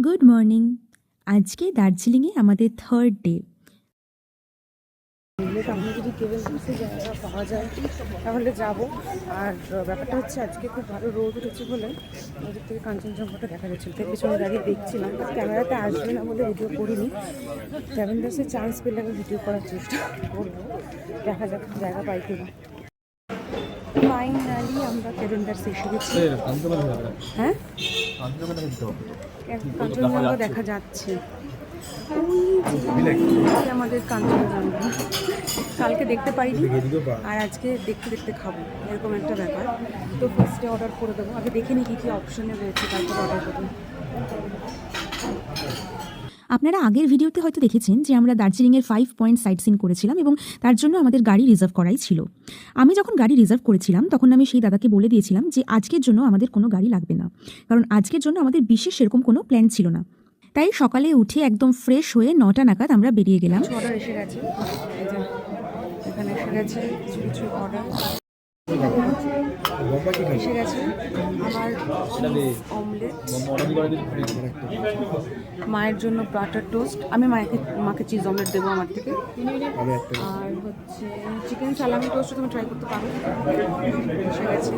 Good morning. আজকে দার্জিলিংয়ে আমাদের থার্ড ডে। সামনে যদি কেবল জায়গা পাওয়া যায় তাহলে যাব। আর ব্যাপারটা হচ্ছে আজকে খুব ভালো রোদ উঠেছে বলে ওদের থেকে কাঞ্চনজঙ্ঘাটা দেখা যাচ্ছিল। তাই পেছনে দাঁড়িয়ে দেখছিলাম, ক্যামেরাতে আসবে না বলে ভিডিও করিনি। ক্যামেরা দাসে চান্স পেলে আমি ভিডিও করার চেষ্টা করবো, দেখা যাক জায়গা পাই কিনা। ফাইনালি আমরা কেভেন্ডার্সে এসে গেছি। হ্যাঁ, কাঞ্চনজঙ্ঘা দেখা যাচ্ছে। আমাদের কাঞ্চনজঙ্ঘা কালকে দেখতে পাইনি, আর আজকে দেখতে দেখতে খাবো, এরকম একটা ব্যাপার। তো ফার্স্টে অর্ডার করে দেবো, আগে দেখে নিই কী কী অপশানে রয়েছে, তারপর অর্ডার করবো। আপনারা আগের ভিডিওতে হয়তো দেখেছেন যে আমরা দার্জিলিংয়ের 5 পয়েন্ট সাইট সিন করেছিলাম এবং তার জন্য আমাদের গাড়ি রিজার্ভ করাই ছিল। আমি যখন গাড়ি রিজার্ভ করেছিলাম তখন আমি সেই দাদাকে বলে দিয়েছিলাম যে আজকের জন্য আমাদের কোনো গাড়ি লাগবে না, কারণ আজকের জন্য আমাদের বিশেষ সেরকম কোনো প্ল্যান ছিল না। তাই সকালে উঠে একদম ফ্রেশ হয়ে 9টা নাগাদ আমরা বেরিয়ে গেলাম। অর্ডার এসে গেছে, এখানে এসে গেছে কিছু কিছু অর্ডার এসে গেছে। আমার অমলেট, মায়ের জন্য বাটার টোস্ট, আমি মাকে চিজ অমলেট দেবো আমার থেকে। আর হচ্ছে চিকেন সালামি টোস্ট তুমি ট্রাই করতে পারো, এসে গেছে।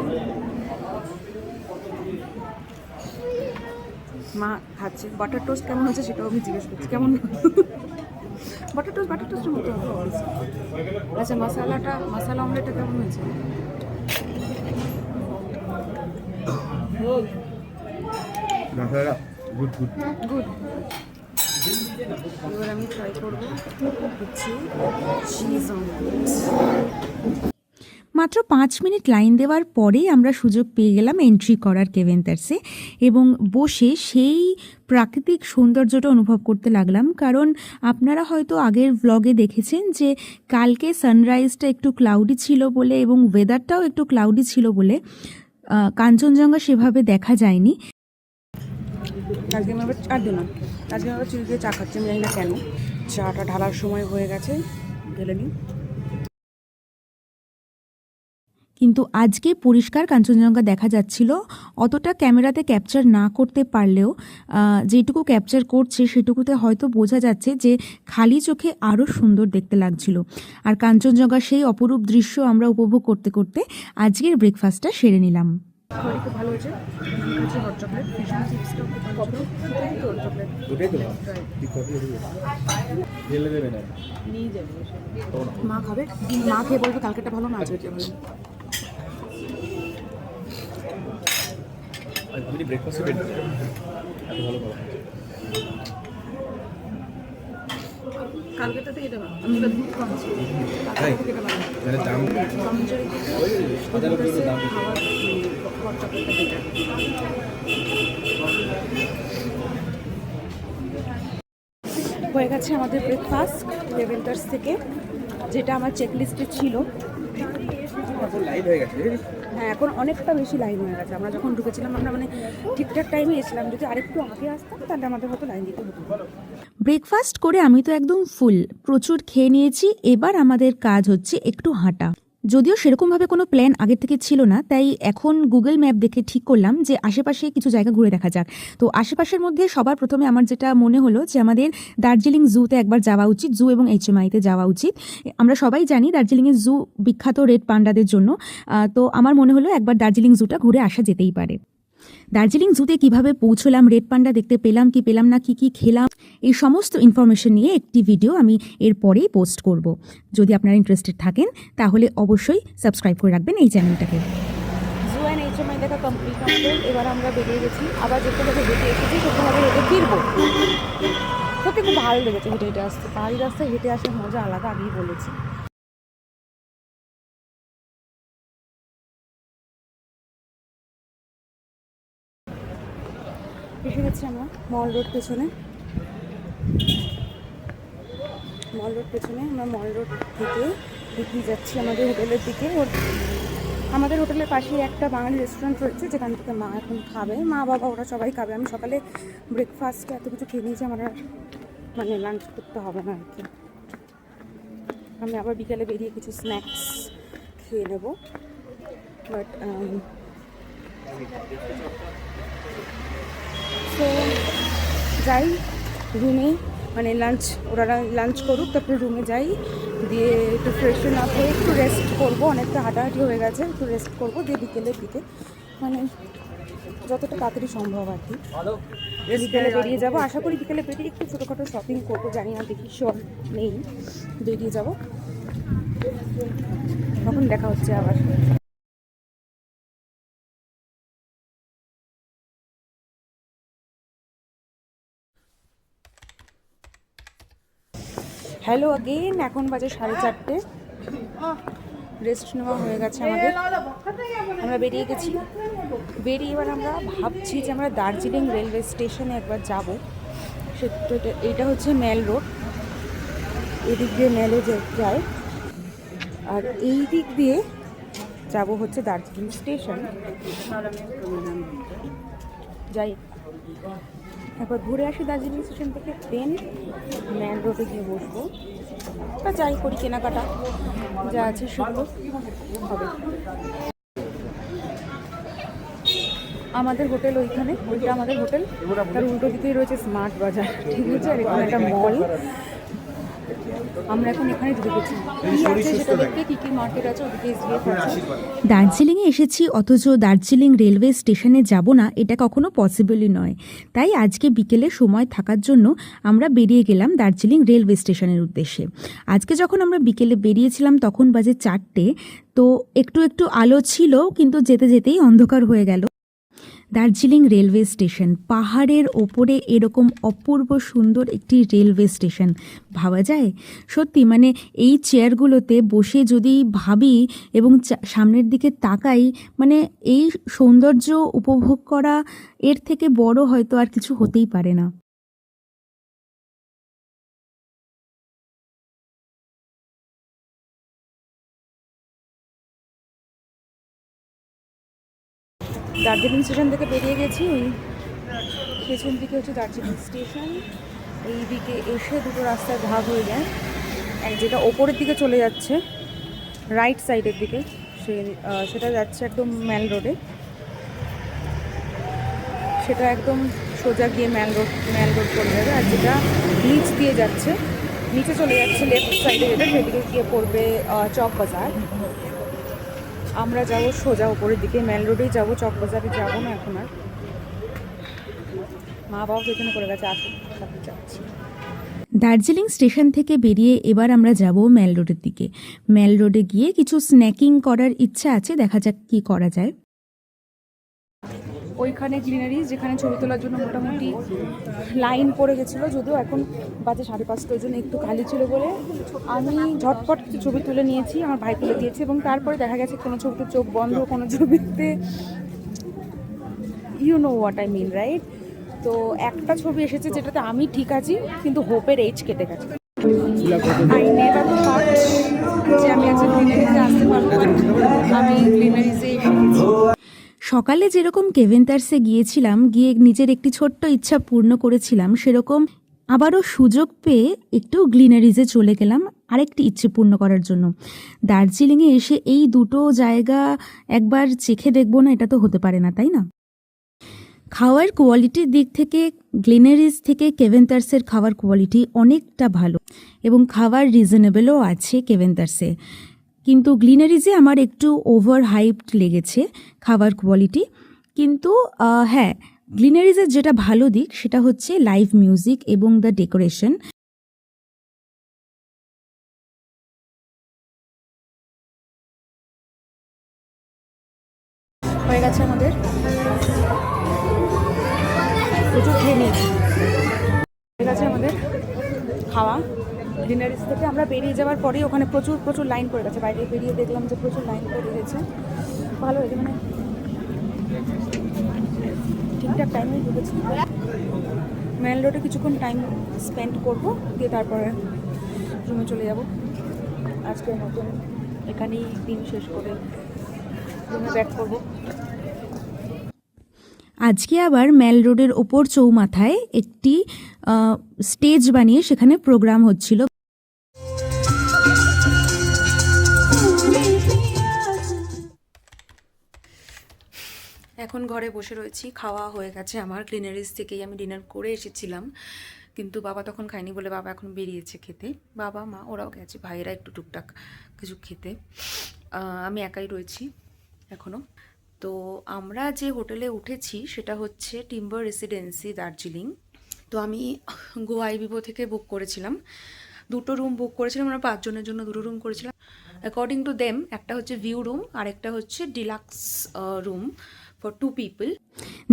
মা খাচ্ছে। বাটার টোস্ট কেমন হয়েছে সেটাও আমি জিজ্ঞেস করছি, কেমন বাটার টোস্টের মতো হয়েছে। আচ্ছা, মশালা অমলেটটা কেমন হয়েছে? গুড। এবার আমি ট্রাই করবো হচ্ছে চিজ অমলেট। মাত্র 5 মিনিট লাইন দেওয়ার পরেই আমরা সুযোগ পেয়ে গেলাম এন্ট্রি করার কেভেন্টার্সে এবং বসে সেই প্রাকৃতিক সৌন্দর্যটা অনুভব করতে লাগলাম। কারণ আপনারা হয়তো আগের ব্লগে দেখেছেন যে কালকে সানরাইজটা একটু ক্লাউডি ছিল বলে এবং ওয়েদারটাও একটু ক্লাউডি ছিল বলে কাঞ্চনজঙ্ঘা সেভাবে দেখা যায়নি। আজকে আমি আবার চিনি দিয়ে চা খাচ্ছি, আমি জানি না কেন। চাটা ঢালার সময় হয়ে গেছে, ঢেলে নিই। কিন্তু আজকে পরিষ্কার কাঞ্চনজঙ্ঘা দেখা যাচ্ছিল, অতটা ক্যামেরাতে ক্যাপচার না করতে পারলেও যেটুকু ক্যাপচার করছে সেটুকুতে হয়তো বোঝা যাচ্ছে যে খালি চোখে আরও সুন্দর দেখতে লাগছিল। আর কাঞ্চনজঙ্ঘার সেই অপরূপ দৃশ্য আমরা উপভোগ করতে করতে আজকের ব্রেকফাস্টটা সেরে নিলাম। খুব ভালো হয়েছে। হট চকলেট, মা খাবে, মা খেয়ে বলবে কালকেটা ভালো না আজকে ভালো। কালকেটাতে এটা ভালো, আমি দুধ কম ছিল, কালকেটাতে এটা ভালো। হয়ে গেছে আমাদের ব্রেকফাস্ট কেভেন্টার্স থেকে, যেটা আমার চেকলিস্টে ছিল। হ্যাঁ, এখন অনেকটা বেশি লাইন হয়ে গেছে। আমরা যখন ঢুকেছিলাম আমরা ঠিকঠাক টাইমে এসেছিলাম, যদি আরেকটু আগে আসতাম তাহলে আমাদের হয়তো লাইন দিতে হতো। ব্রেকফাস্ট করে আমি তো একদম ফুল, প্রচুর খেয়ে নিয়েছি। এবার আমাদের কাজ হচ্ছে একটু হাঁটা। যদিও সেরকমভাবে কোনো প্ল্যান আগের থেকে ছিল না, তাই এখন গুগল ম্যাপ দেখে ঠিক করলাম যে আশেপাশে কিছু জায়গা ঘুরে দেখা যাক। তো আশেপাশের মধ্যে সবার প্রথমে আমার যেটা মনে হলো যে আমাদের দার্জিলিং জুতে একবার যাওয়া উচিত, জু এবং HMIতে যাওয়া উচিত। আমরা সবাই জানি দার্জিলিংয়ের জু বিখ্যাত রেড পান্ডাদের জন্য। তো আমার মনে হলো একবার দার্জিলিং জুটা ঘুরে আসা যেতেই পারে। দার্জিলিং জুতে কিভাবে পৌঁছলাম, রেড পান্ডা দেখতে পেলাম কি পেলাম না, কি খেলাম, এই সমস্ত ইনফরমেশন নিয়ে একটি ভিডিও আমি এরপরেই পোস্ট করব। যদি আপনারা ইন্টারেস্টেড থাকেন তাহলে অবশ্যই সাবস্ক্রাইব করে রাখবেন এই চ্যানেলটাকে। জু অ্যান্ড HMI দেখা কমপ্লিট আমাদের। এবার আমরা বেরিয়ে গেছি, আবার যেতে হেঁটে এসেছি, সেখানে হেঁটে ফিরবো। সত্যি খুব ভালো লেগেছে হেঁটে আসতে, পাহাড়ি রাস্তায় হেঁটে আসার মজা আলাদা, আগেই বলেছি। এসে গেছি আমরা মল রোড পেছনে। আমরা মল রোড থেকে এগিয়ে যাচ্ছি আমাদের হোটেলের দিকে। আমাদের হোটেলের পাশেই একটা বাঙালি রেস্টুরেন্ট রয়েছে, যেখান থেকে মা এখন খাবে, মা বাবা ওরা সবাই খাবে। আমি সকালে ব্রেকফাস্টে এত কিছু খেয়ে নিয়েছি, আমার লাঞ্চ করতে হবে না আর কি। আমি আবার বিকেলে বেরিয়ে কিছু স্ন্যাক্স খেয়ে নেব। বাট সো যাই রুমে, মানে লাঞ্চ, ওরা লাঞ্চ করুক, তারপরে রুমে যাই, দিয়ে একটু ফ্রেশন আপ হয়ে একটু রেস্ট করবো, অনেকটা হাঁটাহাঁটি হয়ে গেছে, একটু রেস্ট করবো, দিয়ে বিকেলের দিকে মানে যতটা তাড়াতাড়ি সম্ভব আর কি বিকেলে বেরিয়ে যাবো। আশা করি বিকেলে বেরিয়ে একটু ছোটোখাটো শপিং করবো, জানি না, দেখি শিওর নেই, বেরিয়ে যাবো। তখন দেখা হচ্ছে আবার। হ্যালো অগেন, এখন বাজে 4:30, রেস্ট নেওয়া হয়ে গেছে আমাদের, আমরা বেরিয়ে গেছি। বেরিয়ে এবার আমরা ভাবছি যে আমরা দার্জিলিং রেলওয়ে স্টেশনে একবার যাব। সেটা এইটা হচ্ছে মেল রোড, এদিক দিয়ে মেলে যায়, আর এই দিক দিয়ে যাব হচ্ছে দার্জিলিং স্টেশন। যাই একবার ঘুরে আসি দার্জিলিং স্টেশন থেকে, দেন মেল রোডে গিয়ে বসবো, বা যাই করি, কেনাকাটা যা আছে সেগুলো হবে। আমাদের হোটেল ওইখানে, ওইটা আমাদের হোটেল, তার উল্টো দিকেই রয়েছে স্মার্ট বাজার, ঠিক আছে, আর এখানে একটা মল। আমরা এখন এখানে ঢুকে গেছি, কি আছে সেটা দেখতে, কি কি মার্কেট আছে ওদিকে এসবিএফ আছে। দার্জিলিংয়ে এসেছি অথচ দার্জিলিং রেলওয়ে স্টেশনে যাব না, এটা কখনো পসিবলই নয়। তাই আজকে বিকেলে সময় থাকার জন্য আমরা বেরিয়ে গেলাম দার্জিলিং রেলওয়ে স্টেশনের উদ্দেশ্যে। আজকে যখন আমরা বিকেলে বেরিয়েছিলাম তখন বাজে 4টে, তো একটু একটু আলো ছিল, কিন্তু যেতে যেতেই অন্ধকার হয়ে গেল। দার্জিলিং রেলওয়ে স্টেশন, পাহাড়ের ওপরে এরকম অপূর্ব সুন্দর একটি রেলওয়ে স্টেশন, ভাবা যায়? সত্যি মানে এই চেয়ারগুলোতে বসে যদি ভাবি এবং সামনের দিকে তাকাই, মানে এই সৌন্দর্য উপভোগ করা এর থেকে বড় হয়তো আর কিছু হতেই পারে না। দার্জিলিং স্টেশন থেকে বেরিয়ে গেছি, ওই পেছন দিকে হচ্ছে দার্জিলিং স্টেশন। এই দিকে এসে দুটো রাস্তায় ভাগ হয়ে যায়, এক যেটা ওপরের দিকে চলে যাচ্ছে রাইট সাইডের দিকে, সেটা যাচ্ছে একদম মেল রোডে, সেটা একদম সোজা গিয়ে মেল রোড চলে যাবে। আর যেটা নিচ দিয়ে যাচ্ছে, নিচে চলে যাচ্ছে লেফট সাইডে, যেটা সেদিকে গিয়ে পড়বে চক বাজার। আমরা যাবো সোজা উপরের দিকে, মেল রোডেই যাবো, চক বাজারে যাবো না এখন আর। মা বাবা পেছনে করে গেছে, আসুন সাথে যাচ্ছি। দার্জিলিং স্টেশন থেকে বেরিয়ে এবার আমরা যাব মেল রোডের দিকে। মেল রোডে গিয়ে কিছু স্ন্যাকিং করার ইচ্ছা আছে, দেখা যাক কি করা যায়। ওইখানে গ্লিনারিজ, যেখানে ছবি তোলার জন্য মোটামুটি লাইন পড়ে গেছিলো, যদিও এখন বাজে 5:30, ওই জন্য একটু খালি ছিল বলে আমি ঝটপট কিছু ছবি তুলে নিয়েছি, আমার ভাই তুলে দিয়েছে, এবং তারপরে দেখা গেছে কোনো ছবিতে চোখ বন্ধ, কোনো ছবিতে you know what I mean, right? তো একটা ছবি এসেছে যেটাতে আমি ঠিক আছি, কিন্তু হোপের এইজ কেটে গেছে। আই নেভার থট যে আমি আজকে গ্লিনারিজে আসতে পারবো, আমি গ্লিনারিজে এসে গেছি। সকালে যেরকম কেভেন্টার্সে গিয়েছিলাম, গিয়ে নিজের একটি ছোট্ট ইচ্ছা পূর্ণ করেছিলাম, সেরকম আবারও সুযোগ পেয়ে একটু গ্লিনারিজে চলে গেলাম আরেকটি ইচ্ছে পূর্ণ করার জন্য। দার্জিলিংয়ে এসে এই দুটো জায়গা একবার চেখে দেখবো না, এটা তো হতে পারে না, তাই না? খাওয়ার কোয়ালিটির দিক থেকে গ্লিনারিজ থেকে কেভেন্টার্সের খাওয়ার কোয়ালিটি অনেকটা ভালো, এবং খাবার রিজনেবলও আছে কেভেন্টার্সে। কিন্তু গ্লিনারিজে আমার একটু ওভার হাইপড লেগেছে খাবার কোয়ালিটি। কিন্তু হ্যাঁ, গ্লিনারিজের যেটা ভালো দিক সেটা হচ্ছে লাইভ মিউজিক এবং দ্য ডেকোরেশন। হয়ে গেছে আমাদের, প্রচুর খেয়ে নিয়েছি, হয়ে গেছে আমাদের খাওয়া। গ্লিনারিজ থেকে আমরা বেরিয়ে যাওয়ার পরেই ওখানে প্রচুর লাইন পড়ে গেছে, বাইরে বেরিয়ে দেখলাম যে প্রচুর লাইন পড়ে গেছে। ভালো হয়েছে, মানে ঠিকঠাক টাইমেই ঢুকেছি। মেল রোডে কিছুক্ষণ টাইম স্পেন্ড করবো, দিয়ে তারপরে রুমে চলে যাব। আজকের মতন এখানেই দিন শেষ করে রুমে ব্যাক করবো। আজকে আবার মেল রোডের ওপর চৌমাথায় একটি স্টেজ বানিয়ে সেখানে প্রোগ্রাম হচ্ছিল। এখন ঘরে বসে রয়েছি, খাওয়া হয়ে গেছে আমার। ক্লিনারিজ থেকেই আমি ডিনার করে এসেছিলাম, কিন্তু বাবা তখন খায়নি বলে বাবা এখন বেরিয়েছে খেতে। বাবা মা ওরাও গেছে, ভাইয়েরা একটু টুকটাক কিছু খেতে। আমি একাই রয়েছি এখনও। তো আমরা যে হোটেলে উঠেছি সেটা হচ্ছে টিম্বার রেসিডেন্সি দার্জিলিং। তো আমি গো আইবিবো থেকে বুক করেছিলাম, 2টো রুম বুক করেছিলাম। আমরা 5 জনের জন্য 2টো রুম করেছিলাম। অ্যাকর্ডিং টু দেম একটা হচ্ছে ভিউ রুম আর একটা হচ্ছে ডিলাক্স রুম ফর 2 পিপল।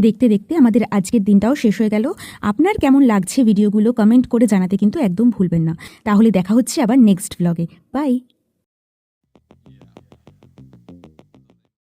দেখতে দেখতে আমাদের আজকের দিনটাও শেষ হয়ে গেল। আপনার কেমন লাগছে ভিডিওগুলো কমেন্ট করে জানাতে কিন্তু একদম ভুলবেন না। তাহলে দেখা হচ্ছে আবার নেক্সট ব্লগে। বাই।